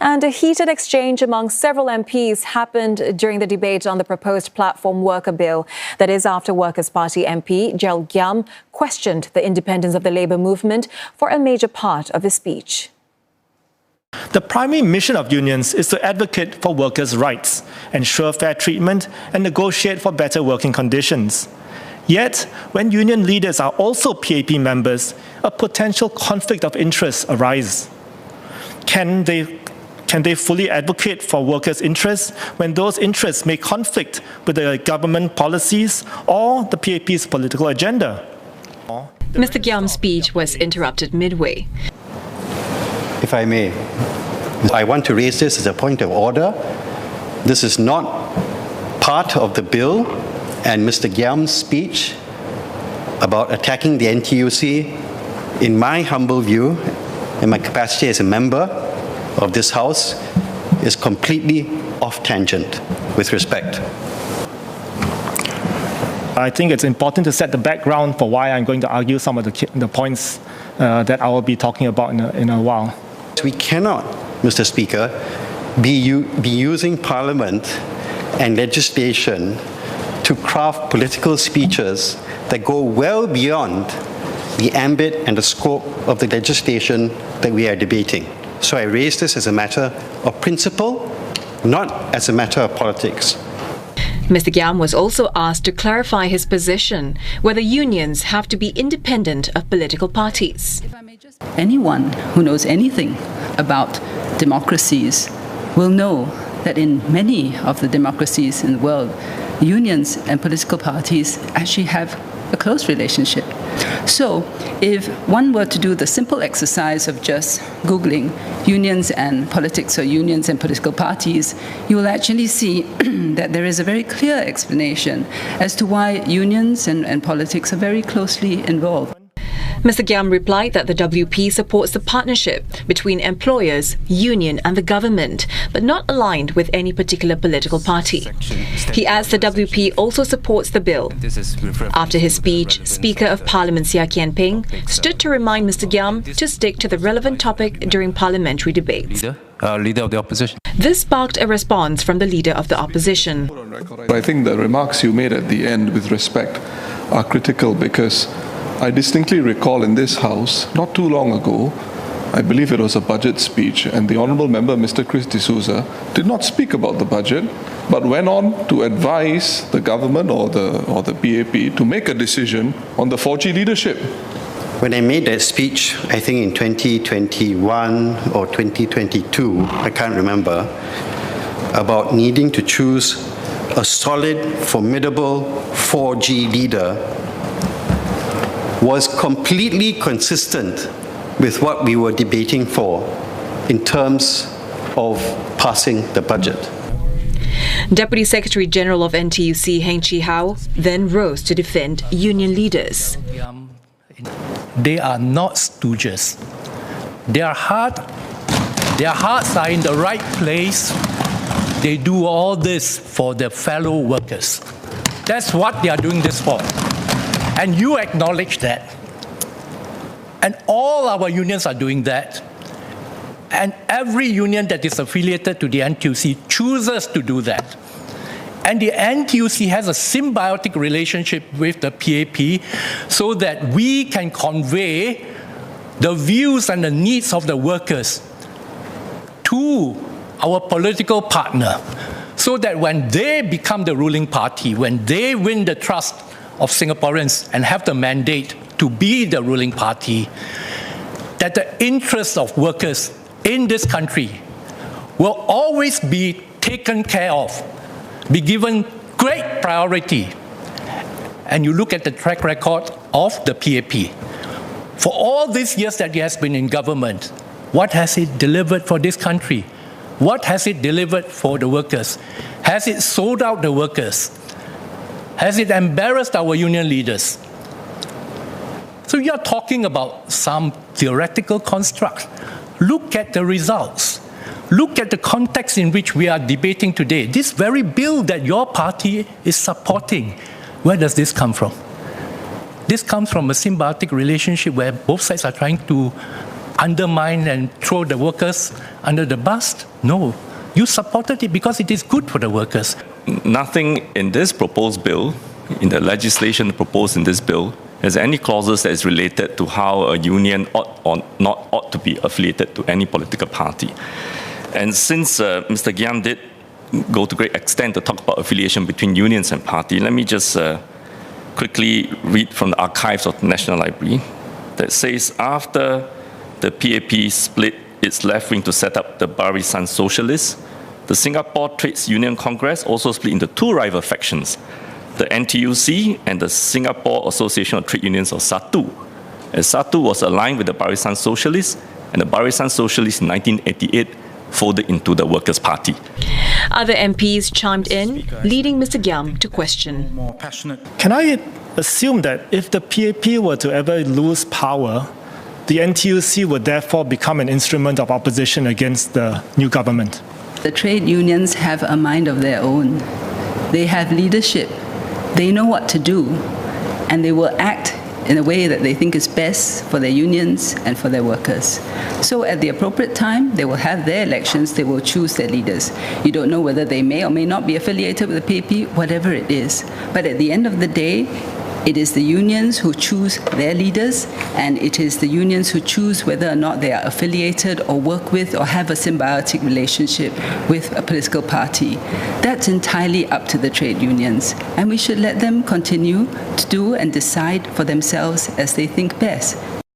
And a heated exchange among several MPs happened during the debate on the proposed platform worker bill. That is after Workers' Party MP Gerald Giam questioned the independence of the labour movement for a major part of his speech. The primary mission of unions is to advocate for workers' rights, ensure fair treatment, and negotiate for better working conditions. Yet, when union leaders are also PAP members, a potential conflict of interest arises. Can they fully advocate for workers' interests when those interests may conflict with the government policies or the PAP's political agenda? Mr. Giam's speech was interrupted midway. If I may, I want to raise this as a point of order. This is not part of the bill, and Mr. Giam's speech about attacking the NTUC, in my humble view, in my capacity as a member of this House, is completely off tangent, with respect. I think it's important to set the background for why I'm going to argue some of the points that I will be talking about in a while. We cannot, Mr. Speaker, be using Parliament and legislation to craft political speeches that go well beyond the ambit and the scope of the legislation that we are debating. So I raise this as a matter of principle, not as a matter of politics. Mr. Giam was also asked to clarify his position whether unions have to be independent of political parties. Anyone who knows anything about democracies will know that in many of the democracies in the world, unions and political parties actually have a close relationship. So if one were to do the simple exercise of just Googling unions and politics or unions and political parties, you will actually see that there is a very clear explanation as to why unions and politics are very closely involved. Mr. Giam replied that the WP supports the partnership between employers, union and the government, but not aligned with any particular political party. He adds the WP also supports the bill. After his speech, Speaker of Parliament Giam stood to remind Mr. Giam to stick to the relevant topic during parliamentary debates. Leader of the opposition. This sparked a response from the leader of the opposition. I think the remarks you made at the end with respect are critical because I distinctly recall in this House, not too long ago, I believe it was a budget speech, and the Honourable Member, Mr. Chris D'Souza, did not speak about the budget, but went on to advise the government or the PAP to make a decision on the 4G leadership. When I made that speech, I think in 2021 or 2022, I can't remember, about needing to choose a solid, formidable 4G leader, was completely consistent with what we were debating for in terms of passing the budget. Deputy Secretary General of NTUC Heng Chi Hao then rose to defend union leaders. They are not stooges. Their hearts are in the right place. They do all this for their fellow workers. That's what they are doing this for. And you acknowledge that. And all our unions are doing that. And every union that is affiliated to the NTUC chooses to do that. And the NTUC has a symbiotic relationship with the PAP so that we can convey the views and the needs of the workers to our political partner so that when they become the ruling party, when they win the trust of Singaporeans and have the mandate to be the ruling party, that the interests of workers in this country will always be taken care of, be given great priority. And you look at the track record of the PAP. For all these years that it has been in government, what has it delivered for this country? What has it delivered for the workers? Has it sold out the workers? Has it embarrassed our union leaders? So you are talking about some theoretical construct. Look at the results. Look at the context in which we are debating today. This very bill that your party is supporting, where does this come from? This comes from a symbiotic relationship where both sides are trying to undermine and throw the workers under the bus? No. You supported it because it is good for the workers. Nothing in this proposed bill, in the legislation proposed in this bill, has any clauses that is related to how a union ought or not ought to be affiliated to any political party. And since Mr. Giam did go to great extent to talk about affiliation between unions and party, let me just quickly read from the archives of the National Library that says after the PAP split its left wing to set up the Barisan Socialists, the Singapore Trades Union Congress also split into two rival factions, the NTUC and the Singapore Association of Trade Unions, or SATU. As SATU was aligned with the Barisan Socialists, and the Barisan Socialists in 1988 folded into the Workers' Party. Other MPs chimed in, leading Mr. Giam to question. More passionate. Can I assume that if the PAP were to ever lose power, the NTUC would therefore become an instrument of opposition against the new government? The trade unions have a mind of their own. They have leadership. They know what to do, and they will act in a way that they think is best for their unions and for their workers. So at the appropriate time, they will have their elections, they will choose their leaders. You don't know whether they may or may not be affiliated with the PAP, whatever it is. But at the end of the day, it is the unions who choose their leaders, and it is the unions who choose whether or not they are affiliated or work with or have a symbiotic relationship with a political party. That's entirely up to the trade unions, and we should let them continue to do and decide for themselves as they think best.